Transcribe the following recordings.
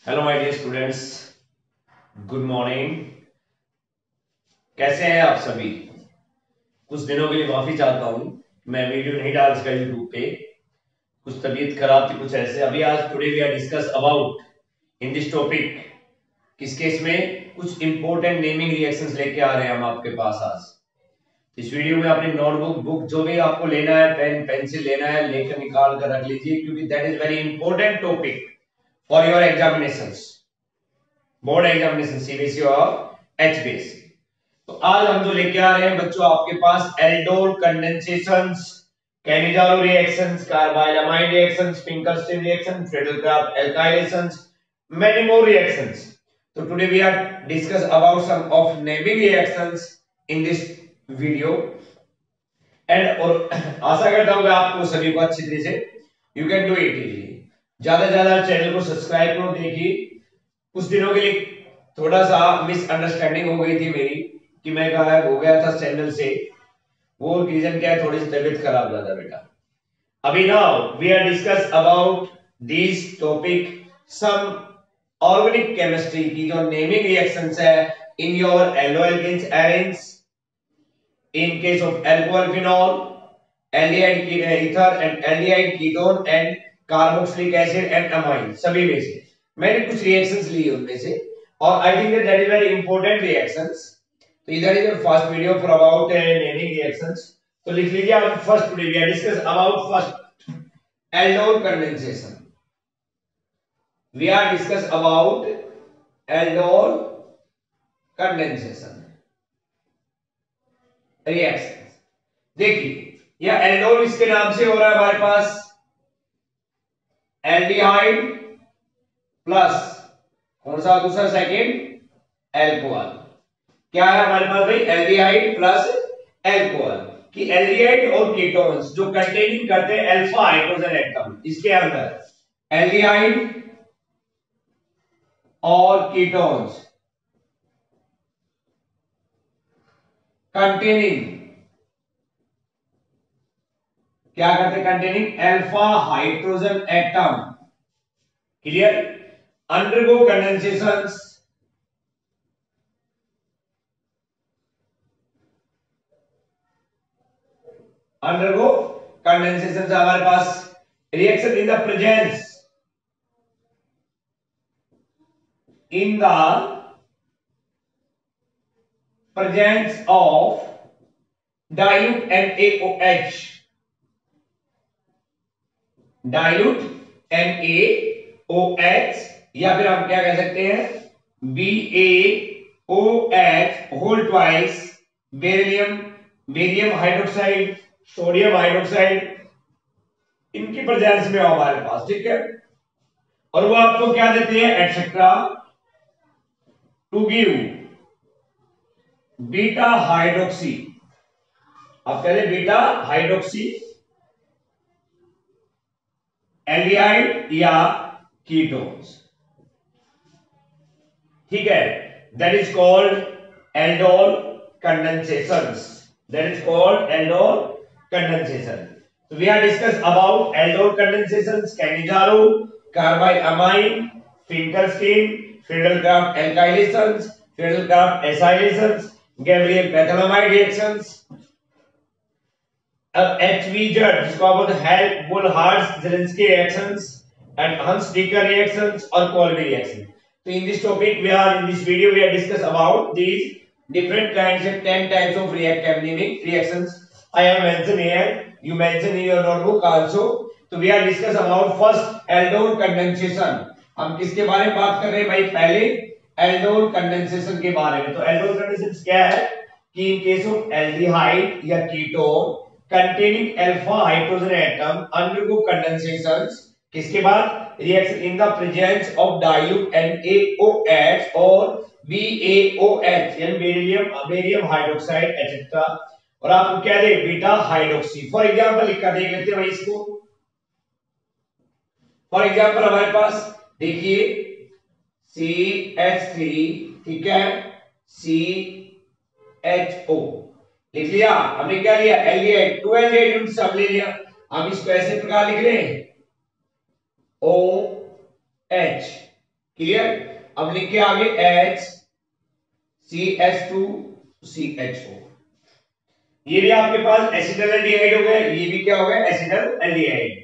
Hello my dear students, good morning. कैसे हैं आप सभी? कुछ दिनों के लिए माफी चाहता हूं, मैं वीडियो नहीं डाल सका यूट्यूब पे। कुछ तबीयत खराब थी, कुछ ऐसे। अभी आज today we are discuss about in this topic. किस केस में कुछ इंपॉर्टेंट नेमिंग रिएक्शंस लेके आ रहे हैं हम आपके पास आज। इस वीडियो में अपनी नोटबुक बुक जो भी आपको लेना है, पेन पेंसिल लेना है, लेकर निकाल कर रख लीजिए, क्योंकि that is very important topic for your examinations, board examination CBSE और एचपीएससी। तो आज हम जो लेके आ रहे हैं बच्चों आपके पास aldol condensations, Cannizzaro reactions, carbylamine reactions, Finkelstein reaction, Friedel Crafts alkylations, many more reactions. So today we are discuss about some of naming reactions in this video and और आशा करता हूँ कि आपको सभी को अच्छी तरह से you can do it easily। ज्यादा चैनल को सब्सक्राइब करो। देखिए कुछ दिनों के लिए थोड़ा सा मिसअंडरस्टैंडिंग हो गई थी मेरी कि मैं गायब हो गया था चैनल से। वो रीजन क्या है, थोड़ी सी तबीयत खराब ज्यादा बेटा। अभी now we are discuss about this topic some organic chemistry की जो नेमिंग रिएक्शंस है in your haloalkanes arenes, in case of alcohol phenol, aldehyde ether and aldehyde ketone and carboxylic acid and amine. सभी में से मैंने कुछ reactions ली उनमें से, और I think that is very important reactions. तो इधर is first video for about naming reactions. तो लिख लीजिए आप first today we are discuss about first aldol condensation. We are discuss about aldol condensation reaction. देखिए यह एल्डोल इसके नाम से हो रहा है हमारे पास एल्डिहाइड प्लस कौन सा दूसरा सेकंड एल्कोहल। क्या है हमारे पास भाई? एल्डिहाइड प्लस एल्कोहल कि एल्डिहाइड और कीटोन्स जो कंटेनिंग करते हैं अल्फा हाइड्रोजन एटम, इसके अंदर एल्डिहाइड और कीटोन्स कंटेनिंग क्या करते हैं? Containing alpha hydrogen atom. Clear? Undergo condensations undergo condensations हमारे पास reaction in the presence of dilute NaOH, dilute NaOH, या फिर हम क्या कह सकते हैं BaOH whole twice barium hydroxide, sodium hydroxide, इनकी प्रेजेंस में हो हमारे पास। ठीक है, और वो आपको क्या देते हैं? Etcetera to give beta hydroxy. आप कह रहे बीटा हाइड्रोक्सी एल्डिहाइड या कीटोन्स। ठीक है, that is called aldol condensations. That is called aldol condensation. So we are discuss about aldol condensations, Cannizzaro, carbylamine, Finkelstein, Friedel-Crafts alkylations, Friedel-Crafts acylations, Gabriel-Pathanamide reactions. अब HVZ जिसको आप बोलते हैं Bull-Hartz-Zelinsky reactions and Hunt-Sticker reactions और Colby reaction. So in this topic we are in this video we are discuss about these different kinds of 10 types of reactive reactions I have mentioned here, you mention in your notebook also. So we are discuss about first aldol condensation. हम किसके बारे में बात कर रहे हैं भाई? पहले aldol condensation के बारे में। तो aldol condensation क्या है कि in case of aldehyde या ketone containing alpha hydrogen atom undergo condensations किसके बाद? reaction in the presence of dilute NaOH और BaOH यानी बेरियम हाइड्रोक्साइड एटसेट्रा, और आपको क्या दे? Beta hydroxy. फॉर एग्जांपल लिख कर देख लेते हैं भाई इसको। फॉर एग्जांपल हमारे पास देखिए CH3, ठीक है, CHO लिख लिया हमने। क्या लिया? एल्डिहाइड, 2 एल्डिहाइड यूनिट सब ले लिया। हम इसको ऐसे प्रकार लिख रहे हैं OH क्लियर। अब लिखे आगे HCH2CHO। ये भी आपके पास एसिटल एल्डिहाइड हो गया, ये भी क्या हो गया, एसिटल एल्डिहाइड।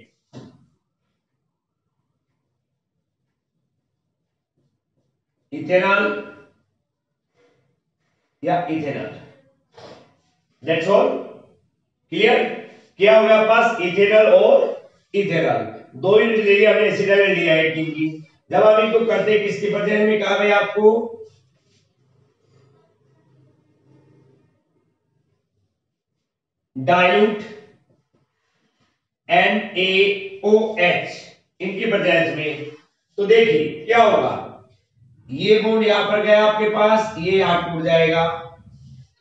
इथेनॉल या इथेनॉल, दैट्स ऑल। क्लियर। क्या हो गया पास, इथेनॉल और इथेनॉल, दो यूनिट ले लिया हमने एसिटल एल्डिहाइड की। जब हम इनको करते किसके बदले में कहा भाई आपको, डाइल्यूट NaOH इनकी बजाय में, तो देखिए क्या होगा, ये बॉन्ड यहां पर गया आपके पास, ये यहां टूट जाएगा,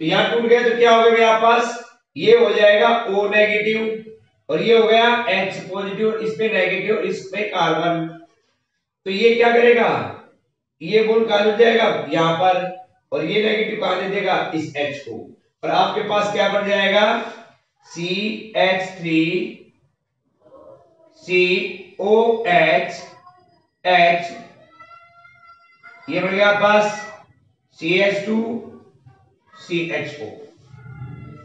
तो यहां टूट गया तो क्या हो गया मेरे पास, ये हो जाएगा O नेगेटिव और ये हो गया H पॉजिटिव, इस पे नेगेटिव, इस पे कार्बन। तो ये क्या करेगा, ये बॉन्ड कहां जुड़ जाएगा यहां पर, और ये नेगेटिव कहां दे देगा, इस H को, और आपके पास क्या बन जाएगा, CH3 COH H, ये बन गया पास CH2 CHO,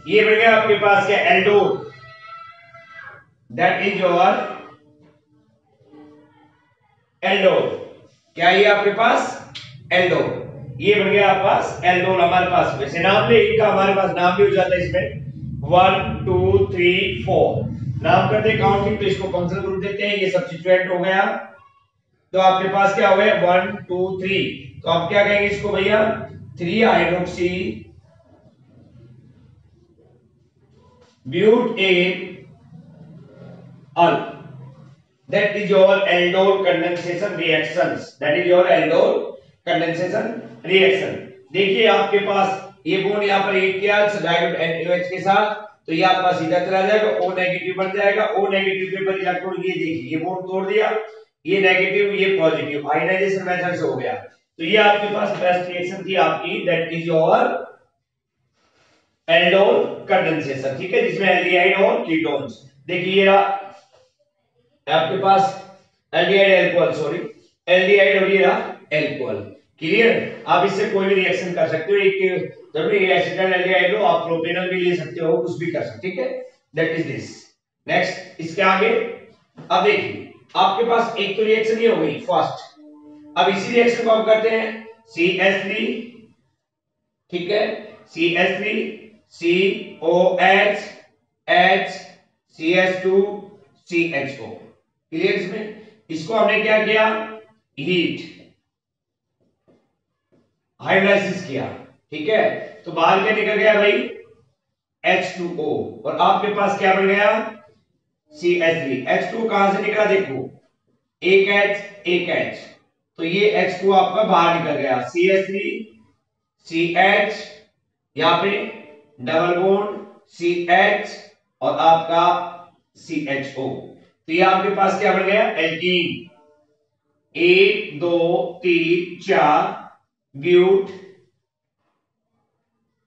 ये बन गया आपके पास क्या, aldol, that is your aldol. क्या ये आपके पास एल्डोल, ये बन गया आपके पास एल्डोल हमारे पास। वैसे नाम ले इनका, हमारे पास नाम भी हो जाता है इसमें 1 2 3 4 नाम करते हैं काउंटिंग, तो इसको फंक्शनल ग्रुप देते हैं, ये सब्स्टिट्यूएंट हो गया। तो आपके पास क्या हो गया 1 2 3, तो आप क्या कहेंगे इसको भैया, 3 hydroxy butan al, that is your aldol condensation reactions, that is your aldol condensation reaction। देखिए आपके पास ये बॉन्ड यहां पर एक किया डाइल्यूट NaOH के साथ, तो ये आपका सीधा चला जाएगा, O नेगेटिव बन जाएगा, O नेगेटिव के ऊपर इलेक्ट्रॉन, ये देखिए ये बॉन्ड तोड़ दिया, ये नेगेटिव ये पॉजिटिव, आयनाइजेशन मेथड से हो गया। तो ये आपके पास बेस्ट रिएक्शन थी आपकी, that is your aldol condensation, ठीक है, जिसमें एल्डिहाइड और कीटोन्स। देखिए ये आपके पास एल्डिहाइड एल्कोहल, सॉरी एल्डिहाइड और ये रहा एल्कोहल। क्लियर। आप इससे कोई भी रिएक्शन कर सकते हो, एक जरूरी एसिटल एल्डिहाइड लो, आप प्रोपेनॉल भी ले सकते हो, कुछ भी कर सकते, ठीक है, दैट इज दिस। नेक्स्ट इसके आगे, अब देखिए आपके पास एक तो रिएक्शन ये हो गई फर्स्ट, अब इसी रिएक्शन को हम करते हैं CH3, ठीक है, CH3 COH H CH2 CHO। Clear. इसमें इसको हमने क्या किया, हीट हाइड्रोलाइसिस किया, ठीक है, तो बाहर क्या निकल गया भाई H2O, और आपके पास क्या बन गया CH3। H2 कहां से निकला देखो, एक H, तो ये H2 आपका बाहर निकल गया, CH3 CH, यहां पे डबल बॉन्ड CH और आपका CHO, तो ये आपके पास क्या बन गया एल्कीन, 1 2 3 4 ब्यूट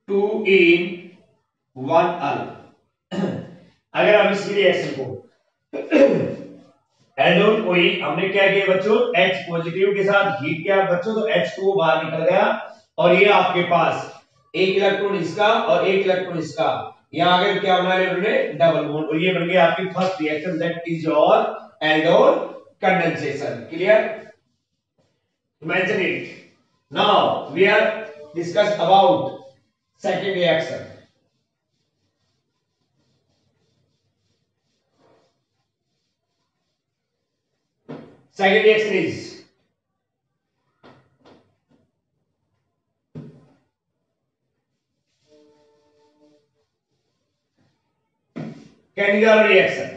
2 इन 1 अल। अगर हम इस रिएक्शन को एल्डोल को ही हमने क्या किया बच्चों, H पॉजिटिव के साथ हीट किया बच्चों, तो H2O बाहर निकल गया, और ये आपके पास एक इलेक्ट्रॉन इसका और एक इलेक्ट्रॉन इसका, यहां आगे क्या बना लिया उन्होंने डबल बॉन्ड, और ये बन गया आपकी first reaction, that is your aldol condensation. Clear. Mention it. Now we are discuss about second reaction. Second reaction is Cannizzaro reaction.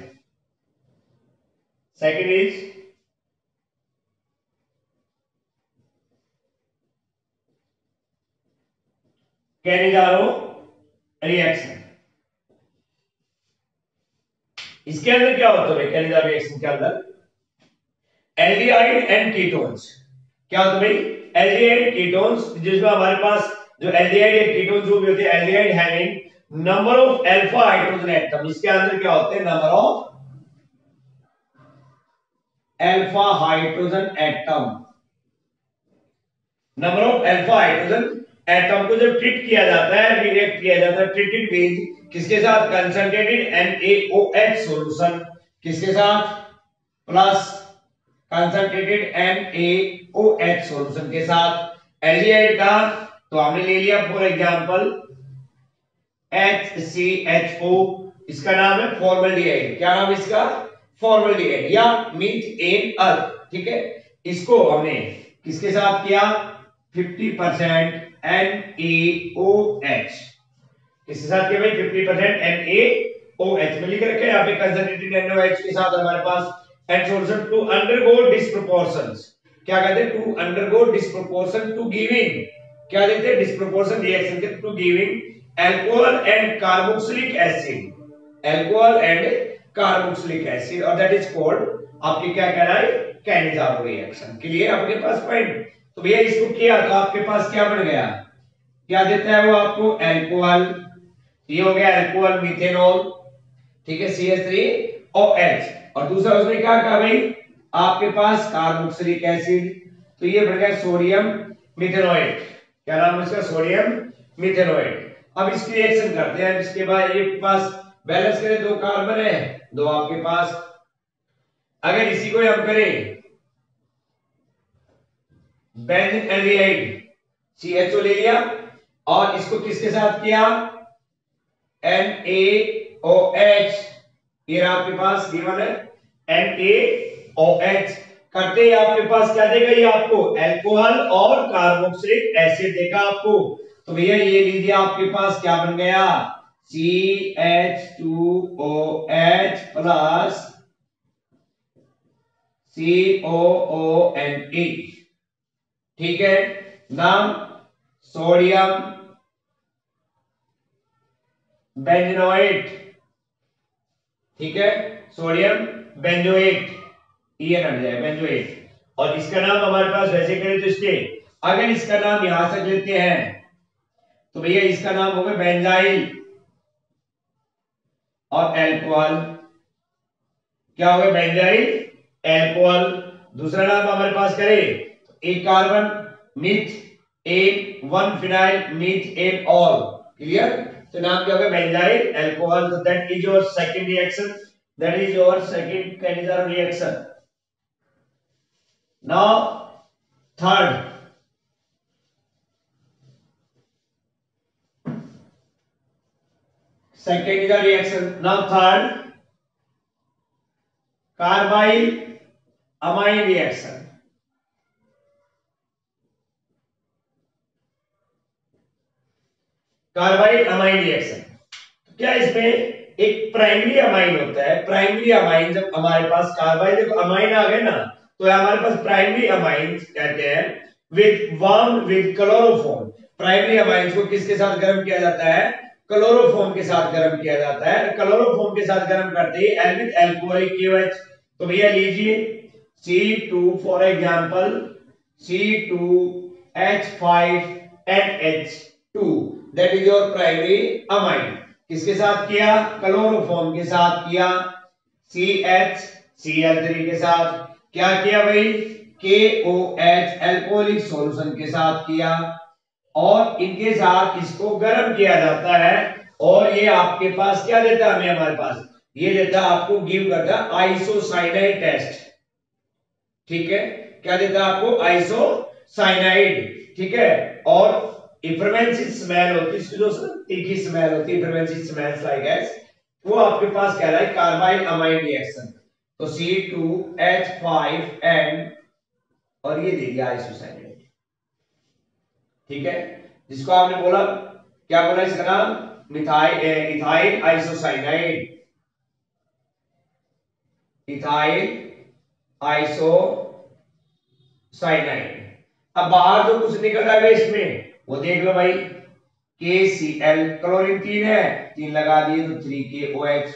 Second is Cannizzaro reaction. इसके अंदर क्या होता है Cannizzaro reaction के अंदर, एल्डिहाइड एंड कीटोन्स। क्या होता है भाई, एल्डिहाइड कीटोन्स, जिसमें हमारे पास जो एल्डिहाइड या कीटोन्स जो भी होते हैं, aldehyde having number of alpha hydrogen atom, इसके अंदर क्या होते हैं number of alpha hydrogen atom, number of alpha hydrogen atom को जब ट्रीट किया जाता है, रिएक्ट किया जाता है, ट्रीटेड विद किसके साथ, कंसंट्रेटेड NaOH सॉल्यूशन, किसके साथ, प्लस कंसंट्रेटेड NaOH सॉल्यूशन के साथ। एल्डिहाइड का तो हमने ले लिया फॉर एग्जांपल HCHO, इसका नाम है फॉर्मल्डिहाइड। क्या नाम है इसका, फॉर्मल्डिहाइड या मीट इन अर्थ, ठीक है। इसको हमने किसके साथ किया, 50% NaOH, किसके साथ किया भाई, 50% NaOH में लिख रखे हैं यहाँ पे, कंसंट्रेटेड NaOH के साथ हमारे पास and solution to undergo disproportions, क्या कहते हैं, to undergo disproportion to giving, क्या देते हैं, डिस्प्रोपोर्शन रिएक्शन के to giving alcohol and carboxylic acid, alcohol and carboxylic acid, और दैट इज कॉल्ड आपके क्या कहना है, कैनिज़ारो रिएक्शन। क्लियर आपके पास पॉइंट। तो भैया इसको किया तो आपके पास क्या बन गया, क्या देता है वो आपको, अल्कोहल, ये हो गया अल्कोहल मिथेनॉल, ठीक है, CH3OH, और दूसरा उसमें क्या कहा भाई, आपके पास कार्बोक्सिलिक एसिड, तो ये बन गया सोडियम मिथेनोएट, क्या नाम है इसका, सोडियम मिथेनोएट। अब इसकी रिएक्शन करते हैं, इसके बाद ये पास बैलेंस करें, दो कार्बन है, दो आपके पास, अगर इसी को हम करें बेंजीन एल्डिहाइड, CHO ले लिया, और इसको किसके साथ किया, NaOH, ये आपके पास गिवन है NaOH, करते ही आपके पास क्या देगा, ये आपको अल्कोहल और कार्बोक्सिलिक एसिड देगा आपको। तो भैया ये लीजिए आपके पास क्या बन गया, CH2OH प्लस COONE, ठीक है, नाम सोडियम बेंजोएट, ठीक है, सोडियम बेंजोएट, ये हट जाए बेंजोएट, और इसका नाम हमारे पास वैसे करें तो इसके, अगर इसका नाम यहां से लेते हैं तो भैया इसका नाम होगा बेंजाइल और अल्कोहल, क्या होगा, बेंजाइल अल्कोहल। दूसरा नाम हमारे पास करें, एक carbon methane, one phenyl methanol, clear, तो नाम क्या होगा, बेंजाइल अल्कोहल। तो that is your second reaction, that is your second Cannizzaro reaction. Now third, second is the reaction. Now third, carbyl amine reaction, carbylamine reaction. क्या इसमें एक primary amine होता है, प्राइमरी अमाइन जब हमारे पास carbyl जब amine आ गए ना, तो हमारे पास प्राइमरी अमाइन कहते हैं with warm with chloroform. Primary amine को किसके साथ गर्म किया जाता है, क्लोरोफॉर्म के साथ गर्म किया जाता है। क्लोरोफॉर्म के साथ गर्म करते ही विद अल्कोहलिक KOH, तो भैया लीजिए C2 for example C2H5NH2, that is your primary amine. किसके साथ किया, क्लोरोफॉर्म के साथ किया, CHCl3 के साथ, क्या किया भाई, KOH अल्कोहलिक सॉल्यूशन के साथ किया, और इनके साथ इसको गर्म किया जाता है, और ये आपके पास क्या देता है हमें, हमारे पास ये देता है आपको, गिव करता है आइसोसाइनाइड टेस्ट, ठीक है, क्या देता है आपको, आइसोसाइनाइड, ठीक है, और इफरवेंसिव स्मेल होती है, इसकी जो तीखी स्मेल होती है, इफरवेंसिव स्मेल्स लाइक एस, वो आपके पास कह रहा है कार्बाइल अमाइन रिएक्शन। तो C2H5N, और ये दे दिया आइसोसाइनाइड, ठीक है, जिसको आपने बोला, क्या बोला इसका नाम, इथाइल आइसोसाइनाइड, इथाइल आइसोसाइनाइड। अब बाहर जो कुछ निकल रहा है इसमें वो देख लो भाई, KCl, क्लोरीन 3 है, 3 लगा दिए तो 3KOH,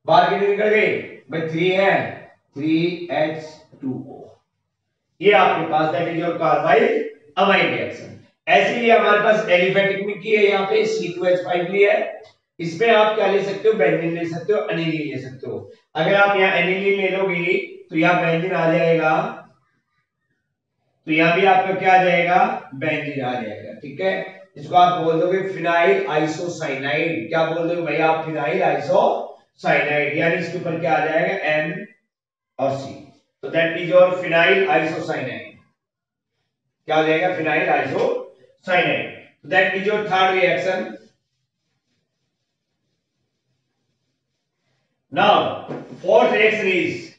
बाहर कितने निकल गए भाई, 3 है, 3H2O, ये आपके पास that is your carbylamine reaction. ऐसे ही हमारे पास एलिफेटिक में की है, यहाँ पे C2H5 लिया है, इसमें आप क्या ले सकते हो, बेंजीन ले सकते हो, एनिलीन ले सकते हो। अगर आप यहाँ एनिलीन ले लोगे तो यहाँ बेंजीन आ जाएगा तो यहां भी आपका क्या आ जाएगा, बेंजीन आ जाएगा। ठीक है, इसको आप बोल दोगे फिनाइल आइसोसाइनाइड। क्या बोल दोगे भैया आप, फिनाइल आइसोसाइनाइड, यानी इसके ऊपर क्या आ जाएगा, एन और सी। तो that is your phenyl isocyanide. क्या हो जाएगा, phenyl isocyanide. That is your third reaction. Now fourth reaction is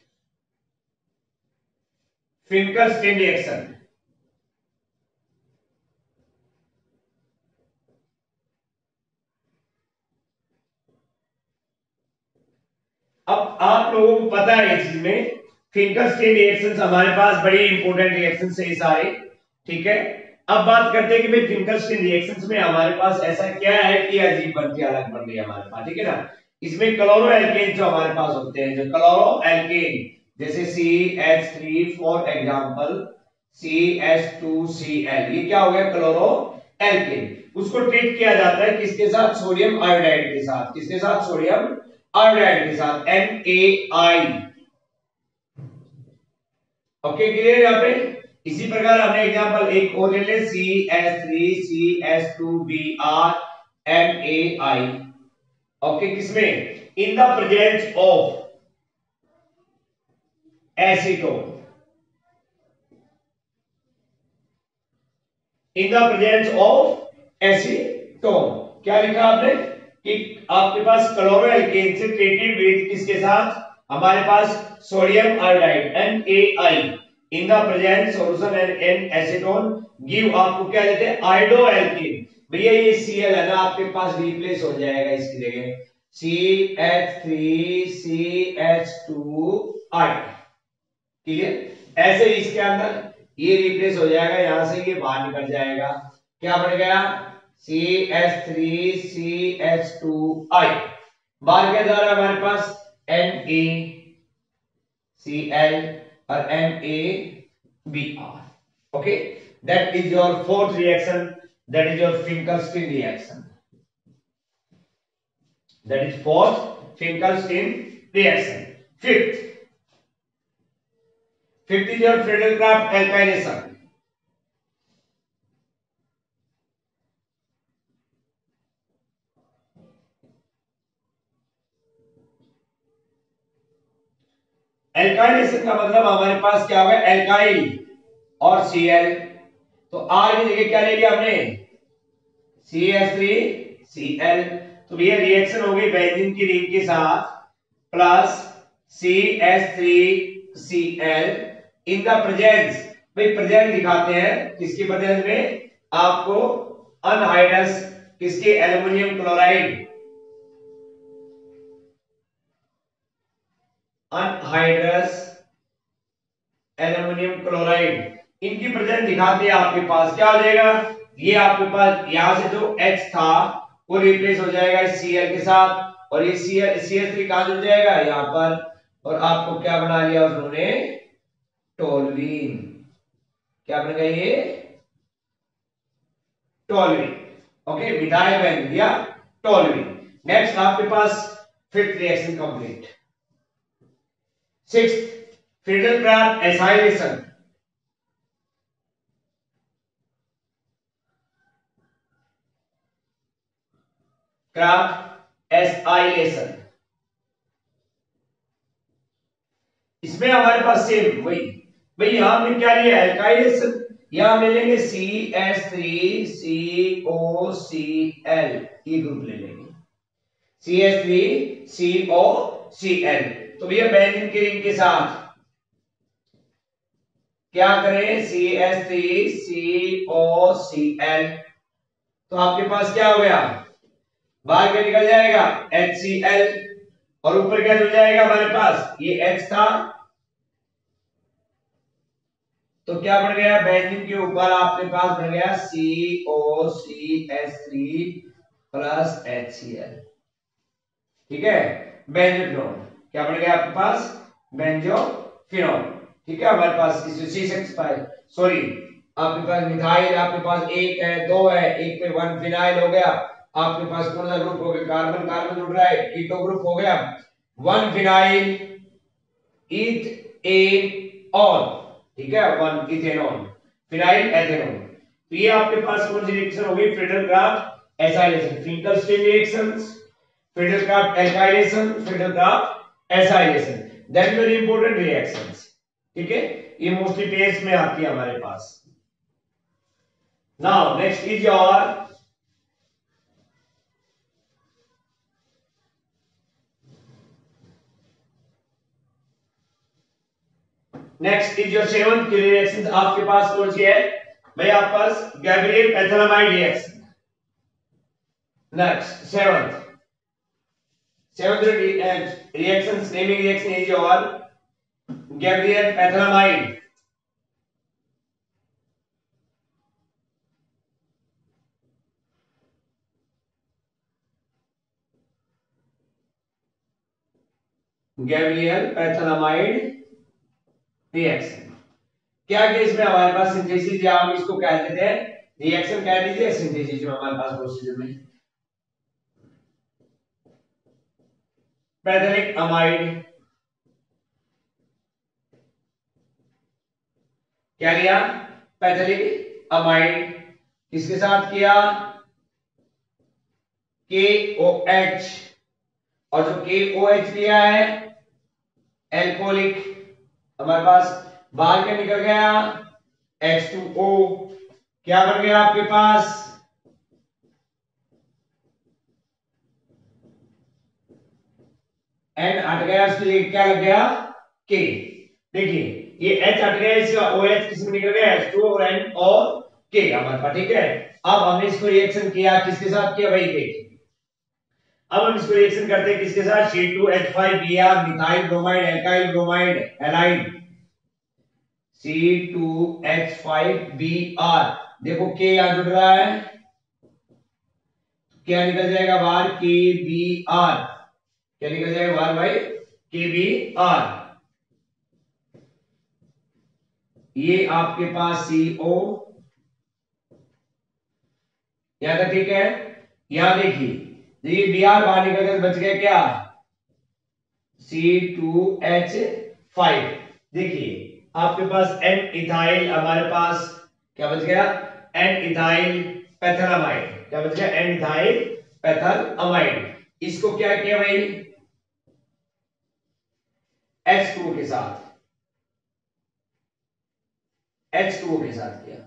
Finkelstein reaction. अब आप लोगों को पता है इस चीज में, फिंकरस्टीन रिएक्शंस हमारे पास बड़ी इंपॉर्टेंट रिएक्शंस है ये सारे। ठीक है, अब बात करते हैं कि भाई फिंकरस्टीन रिएक्शंस में हमारे पास ऐसा क्या है कि अजीब बनती है, अलग बन रही है हमारे पास। ठीक है ना, इसमें क्लोरो एल्केन जो हमारे पास होते हैं, जो क्लोरो एल्केन, जैसे CH3 फॉर एग्जांपल, CH2Cl, ये क्या हो गया, क्लोरो एल्केन। उसको ट्रीट किया जाता है किसके साथ, सोडियम आयोडाइड के साथ। किसके साथ, सोडियम आयोडाइड के साथ, NaI। ओके, क्लियर यहाँ पे। इसी प्रकार हमने एग्जांपल एक और ले ले, CH3CH2Br NaI। ओके, किसमें, in the presence of acetone, in the presence of acetone. क्या लिखा आपने कि आपके पास क्लोरो एल्केन से ट्रीटेड विद किसके साथ, हमारे पास sodium iodide NaI in the present solution an acetone give, आपको क्या देते हैं, आयोडो एल्कीन। भैया ये Cl है ना, आपके पास रिप्लेस हो जाएगा इसकी जगह CH3CH2I। ठीक है, ऐसे ही इसके अंदर ये रिप्लेस हो जाएगा, यहां से ये बाहर निकल जाएगा। क्या बन गया, CH3CH2I। बाहर क्या जा रहा है हमारे पास, NaCl और NaBr। Okay, that is your fourth reaction, that is your Finkelstein reaction. That is fourth Finkelstein reaction. Fifth is your Friedel-Crafts alkylation. Alkylation का मतलब हमारे पास क्या होगा, एल्काइल और Cl। तो R की जगह क्या ले लिया हमने, CH3Cl। तो ये रिएक्शन हो गई बेंजीन की रिंग के साथ plus CH3Cl in the presence, भाई प्रेजेंट दिखाते हैं किसकी प्रेजेंस में, आपको अनहाइड्रस किसके, aluminium chloride, anhydrous aluminium chloride, इनकी प्रेजेंस दिखाते हैं आपके पास। क्या हो जाएगा, ये आपके पास यहां से जो H था वो रिप्लेस हो जाएगा इस Cl के साथ, और ये CH3 कहां जुड़ जाएगा, यहां पर, और आपको क्या बना लिया उन्होंने, टोल्यूइन। क्या बन गया ये, टोल्यूइन। ओके, मिथाइल बन गया टोल्यूइन। नेक्स्ट आपके पास fifth reaction complete. Sixth, Friedel-Crafts acylation। Crafts acylation, इसमें हमारे पास सेम वही, भाई यहां हमने क्या लिया, एल्काइलेशन, यहां हम ले लेंगे CH3COCl, ये ग्रुप ले लेंगे CH3COCl। तो भैया बेंजीन की रिंग के साथ क्या करें, CH3COCl। तो आपके पास क्या हो गया, बाहर क्या निकल जाएगा, HCl, और ऊपर क्या जुड़ जाएगा हमारे पास, ये H था, तो क्या बन गया, बेंजीन के ऊपर आपके पास बन गया COCH3 प्लस HCl। ठीक है, बेंजोफिनोल, क्या बन गया आपके पास, बेंजोफिनोल। ठीक है, हमारे पास C6H5, सॉरी आपके पास मिथाइल, आपके पास एक है, दो है, एक पे 1 फिनाइल हो गया, आपके पास कौन सा ग्रुप हो गया, कार्बन कार्बन जुड़ रहा है, कीटो ग्रुप हो गया, 1 फिनाइल इथेनॉल। ठीक है, 1 इथेनॉल। Phenyl ethanol. तो ये आपके पास कौन सी रिएक्शन होगी? Friedel Crafts acylation, Finkelstein reactions, Friedel Crafts alkylation, Friedel Crafts acylation, then very important reactions. ठीक है, ये मोस्टली पेयर्स में आती है हमारे पास। Now next is your next is your seventh की रिएक्शन आपके पास कौन सी है भाई? आपके पास Gabriel phthalimide reaction. Next seventh reaction, naming reaction is your Gabriel phthalimide. Gabriel phthalimide reaction. क्या केस में हमारे पास सिंथेसिस, या हम इसको कह देते हैं रिएक्शन कह दीजिए, सिंथेसिस में हमारे पास प्रोसीजर में पैथेलिक अमाइड क्या किया? पैथेलिक अमाइड किसके साथ किया? KOH, और जो KOH लिया है एल्कोहलिक, हमारे पास बाहर क्या निकल गया? H2O। क्या बन गया आपके पास? N हट गया, इसलिए क्या लग गया? K। देखिए ये H हट गया, इसका OH किसमें निकल गया? H2O और N और K हमारे पास। ठीक है, अब हमने इसको रिएक्शन किया, किसके साथ किया भाई? देखिए अब हम इसको रिएक्शन करते हैं किसके साथ? C2H5Br methyl bromide alkyl bromide halide, C2H5Br। देखो K यहां जुड़ रहा है, क्या निकल जाएगा बाहर? KBr। क्या निकल जाएगा बाहर भाई? KBr। ये आपके पास CO, यहां तक ठीक है। यहां देखिए ये Br बाहर निकल कर बच गया क्या? C2H5। देखिए आपके पास N इथाइल, हमारे पास क्या बच गया? N ethyl phthalimide. क्या बच गया? N ethyl phthalimide. इसको क्या किया भाई? H2O के साथ, H2O के साथ किया,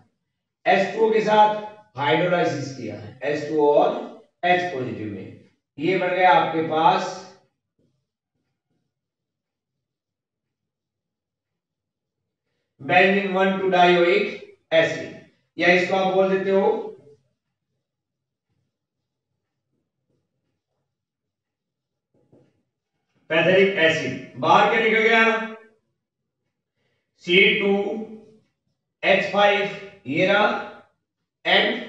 H2O के साथ हाइड्रोलाइसिस किया है, H2O और H पॉजिटिव में। ये बन गया आपके पास बेंजीन 1,2 डायोइक एसिड, या इसको आप बोल देते हो पैथेलिक एसिड। बाहर क्या निकल गया? C2H5 ये रहा, एंड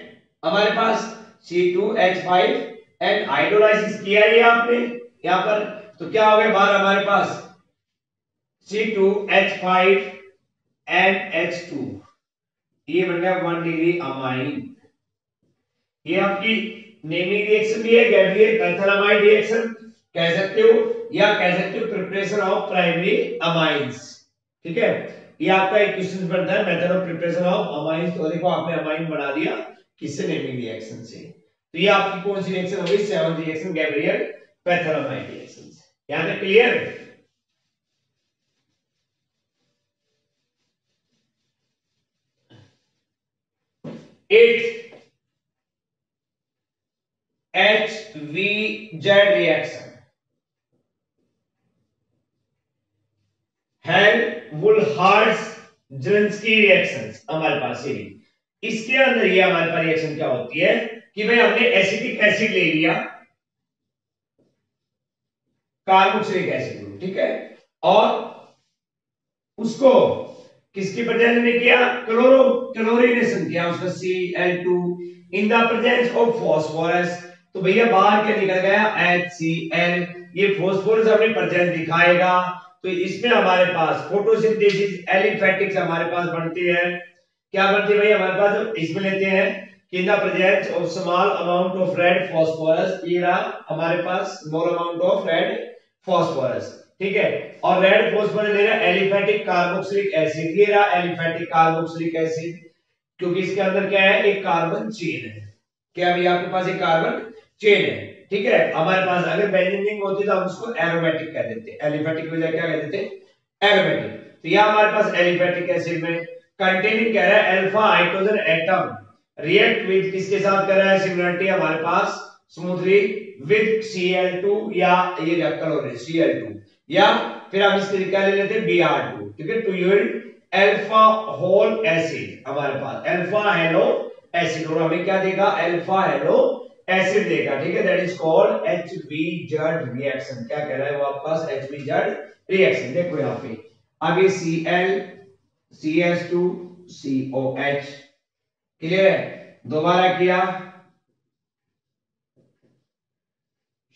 हमारे पास C2H5 एंड हाइड्रोलाइसिस किया ये आपने यहां पर, तो क्या हो गया बाहर हमारे पास? C2H5 एंड H2, ये बन गया 1 डिग्री अमाइन। ये आपकी नेमिंग रिएक्शन भी है, गैब्रियल पैथेलामाइड रिएक्शन कह सकते हो, या कह सकते हो प्रिपरेशन ऑफ प्राइमरी अमाइंस। ठीक है, ये आपका एक क्वेश्चन बनता है, method of preparation of amines. तो देखो आपने अमाइन बना दिया किससे? नेमिंग रिएक्शन से। तो ये आपकी कौन सी रिएक्शन होगी? Seventh reaction Gabriel phthalimide reaction. यहां तक clear? Eight HVZ reaction, Helmholtz Zelinsky reactions हमारे पास ये। इसके अंदर ये हमारे पास रिएक्शन क्या होती है कि भाई हमने एसिटिक एसिड ले लिया, कार्बोक्सिलिक एसिड, ठीक है, और उसको किसकी प्रेजेंस में किया? क्लोरीनेशन किया उसका, Cl2 in the presence of phosphorus. तो भैया बाहर क्या निकल गया? HCl। ये फास्फोरस अपनी प्रेजेंस दिखाएगा, तो इसमें हमारे पास फोटोसिंथेसिस एलिफेटिक्स हमारे पास बनती है। क्या बनती है भाई हमारे पास? इसमें लेते हैं कि in the presence of small amount of red phosphorus, ये रहा हमारे पास small amount of red phosphorus, ठीक है, और रेड फास्फोरस ले रहा एलिफेटिक कार्बोक्सिलिक एसिड, ये रहा एलिफेटिक कार्बोक्सिलिक एसिड। क्योंकि इसके अंदर क्या है, एक कार्बन चेन है। क्या भैया आपके पास एक कार्बन चेन है, ठीक है। हमारे पास अगर बेंजीन रिंग होती तो हम उसको एरोमेटिक कह देते, एलिफेटिक बजाय क्या कह देते, एरोमेटिक। तो यहां हमारे पास एलिफेटिक एसिड में कंटेनिंग कह रहा है alpha hydrogen atom react with किसके साथ कर रहा है, सिमिलरिटी हमारे पास स्मूथली विद Cl2 या ये क्लोरीन Cl2, या फिर हम इसके क्या ले लेते हैं Br2, ठीक है, to yield alpha halo acid. हमारे पास अल्फा हेलो एसिड, और हमें क्या देगा, अल्फा हेलो एसिड देगा, ठीक है। That is called HBZ reaction. क्या कह रहा है वो आपके पास, HBZ रिएक्शन। देखो यहां पे आगे Cl CS2 COH, क्लियर है। दोबारा किया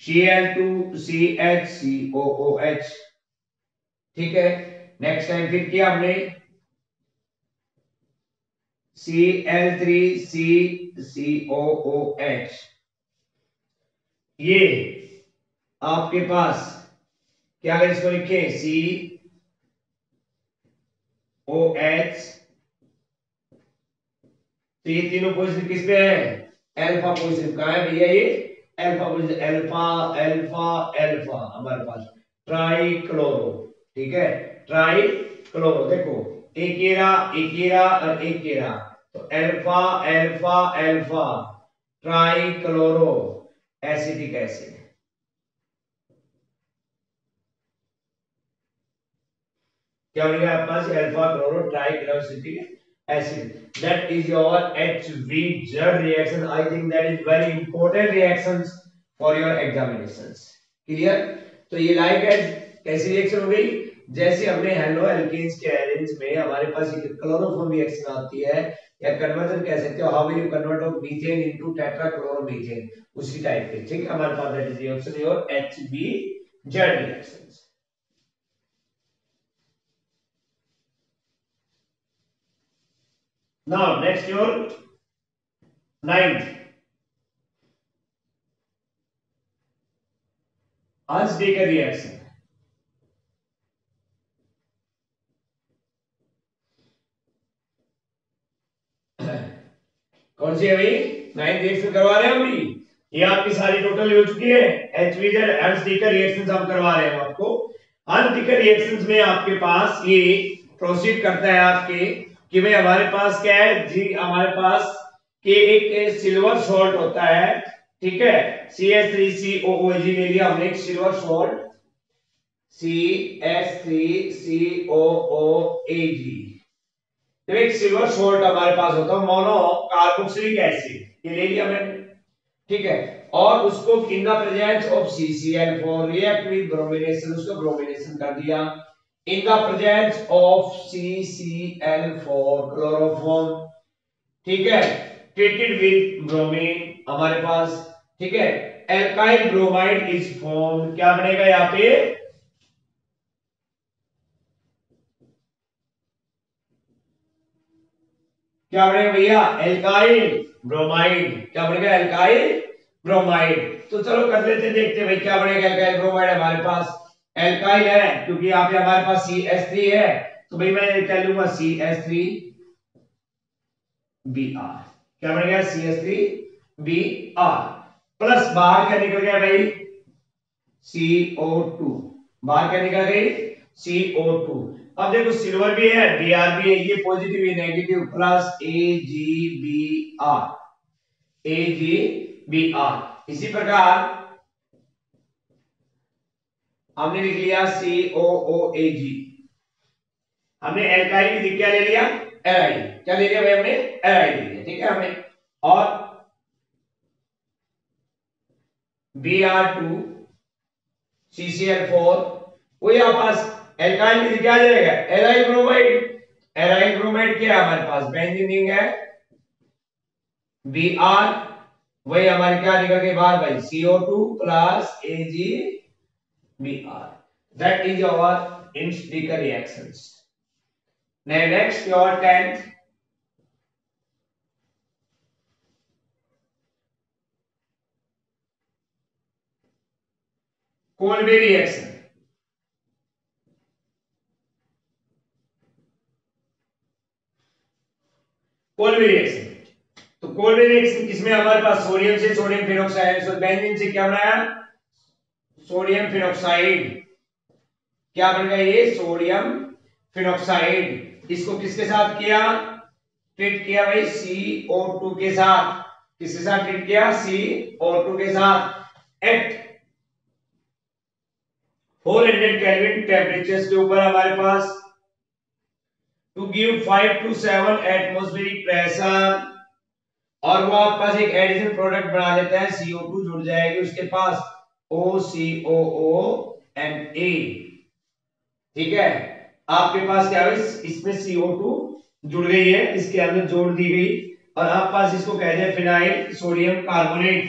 Cl2 CH COOH, ठीक है। नेक्स्ट टाइम फिर किया हमने Cl3 CCOOH, ये आपके पास क्या अगर इसको लिखे COH, तो ये तीनों पोजीशन किस पे है, अल्फा पोजीशन। कहां है भैया ये, alpha position, alpha alpha alpha हमारे पास ट्राइक्लोरो, ठीक है, ट्राइक्लोरो। देखो एकेरा एकेरा और एकेरा, तो alpha alpha alpha trichloro acetic acid. क्या बनेगा आपके पास, alpha chloro trichloroacetic acid, that is your HVZ reaction. I think that is very important reactions for your examinations, clear। तो ये लाइक कैसी रिएक्शन हो गई, जैसे हमने हेलो एल्केन्स के अरेंज में हमारे पास एक क्लोरोफॉर्म रिएक्शन आती है, या कन्वर्जन कह सकते हो, how will you convert of methane into tetrachloromethane, उसी टाइप के, ठीक है। हमारे पास that is reaction your HBZ reactions. Now next your ninth Ansbaker reaction। कौन सी है भाई, नाइन्थ रिएक्शन करवा रहे हैं हम भी। ये आपकी सारी टोटल हो चुकी है, HBZ Ansbaker रिएक्शंस हम करवा रहे हैं आपको। Ansbaker रिएक्शंस में आपके पास ये प्रोसीड करता है आपके कि भाई हमारे पास क्या है जी, हमारे पास के एक सिल्वर सॉल्ट होता है, ठीक है, CH3COOG ले लिया हमने एक सिल्वर सॉल्ट CH3COOAG, तो एक सिल्वर सॉल्ट हमारे पास होता है मोनो कार्बोक्सिलिक एसिड, ये ले लिया मैंने, ठीक है। और उसको इन the presence of CCl4 react with bromination, उसको ब्रोमिनेशन कर दिया इन the presence of CCl4 chloroform, ठीक है, ट्रीटेड विद ब्रोमीन हमारे पास, ठीक है। एल्काइल ब्रोमाइड इज फॉर्म, क्या बनेगा यहां पे, क्या बनेगा भैया, एल्काइल ब्रोमाइड। क्या बनेगा, एल्काइल ब्रोमाइड। तो चलो कर लेते देखते हैं भाई क्या बनेगा। एल्काइल ब्रोमाइड हमारे पास एल्काइल है, क्योंकि यहाँ पे हमारे पास CH3 है, तो भाई मैं क्या लूंगा CH3Br। क्या बनेगा, CH3Br प्लस बाहर क्या निकल गया भाई, CO2, बाहर क्या निकल गई, CO2। अब देखो सिल्वर भी है, Br भी है, ये पॉजिटिव ये नेगेटिव, प्लस AgBr। इसी प्रकार हमने लिख लिया COOAG, हमने एल्काइल की क्या ले लिया, एराइल, क्या ले लिया भाई हमने, एराइल ले लिया, ठीक है हमने। और Br2 CCl4, वही आपके पास एल्काइल की क्या जाएगा, एराइल ब्रोमाइड। एराइल ब्रोमाइड क्या है हमारे पास, बेंजीन रिंग है Br, वही हमारे क्या निकल गए बाहर भाई, CO2 plus AgBr। That is our Hunsdiecker reactions. Next your 10th Kolbe reaction. Kolbe reaction. तो कोलबे रिएक्शन किसमें हमारे पास सोडियम से सोडियम फिनॉक्साइड, सो बेंजीन से क्या बनाया सोडियम फिनॉक्साइड, क्या बन गया ये सोडियम फिनॉक्साइड। इसको किसके साथ किया ट्रीट किया भाई CO2 के साथ, किसके साथ ट्रीट किया CO2 के साथ एट 400 केल्विन टेम्परेचर के ऊपर हमारे पास to give 5 to 7 atmospheric pressure, और वो आपके पास एक एडिशन प्रोडक्ट बना देता है CO2 जुड़ जाएगी उसके पास OCOONA, ठीक है। आपके पास क्या है इसमें CO2 जुड़ गई है, इसके अंदर जोड़ दी गई, और आपके पास इसको कहते हैं फिनाइल सोडियम कार्बोनेट,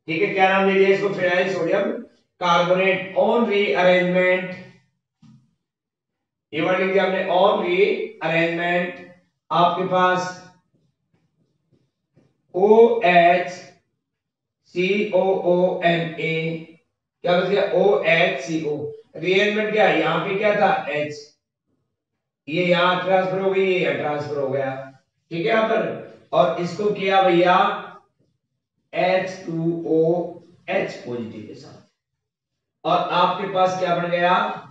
ठीक है। क्या नाम दे दिया इसको phenyl sodium carbonate. On rearrangement, ये वर्ड लिख दिया हमने ऑन रीअरेंजमेंट, आपके पास OHCOONA क्या बच गया OHCO, रीअरेंजमेंट क्या है यहाँ पे क्या था H, ये यहाँ ट्रांसफर हो गई, ये यहाँ ट्रांसफर हो गया, ठीक है यहाँ पर। और इसको किया भैया H2OH पॉजिटिव के साथ, और आपके पास क्या बन गया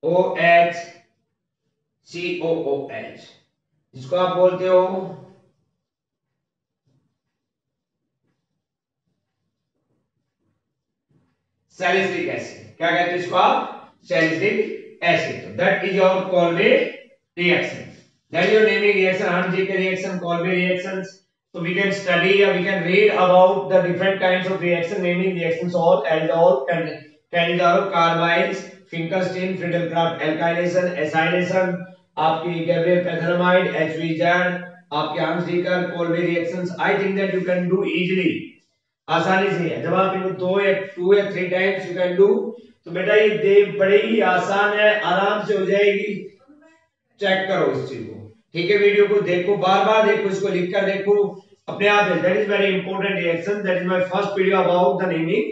OHCOOH, जिसको आप बोलते हो सैलिसिलिक एसिड। क्या कहते हैं इसको आप salicylic acid. That is your Kolbe reaction, that is your naming reaction, Han's-Jacob reaction, Kolbe reactions. So we can study or we can read about the different kinds of reaction, naming reactions, all aldol, Candidarov, carbynes, Finkelstein, Friedel-Crafts, alkylation, acylation, आपकी Gabriel Pethalamide, HVZ, आपके Han's-Jacob, Kolbe reactions. I think that you can do easily, आसानी से है। जब आप इनको 2 या 3 times you can do, तो बेटा ये बड़ी ही आसान है, आराम से हो जाएगी। चेक करो इस चीज को, ठीक है। वीडियो को देखो, बार बार देखो, इसको लिख कर देखो अपने आप में। That is very important reaction, that is my first video about the naming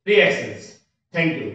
reactions. Thank you.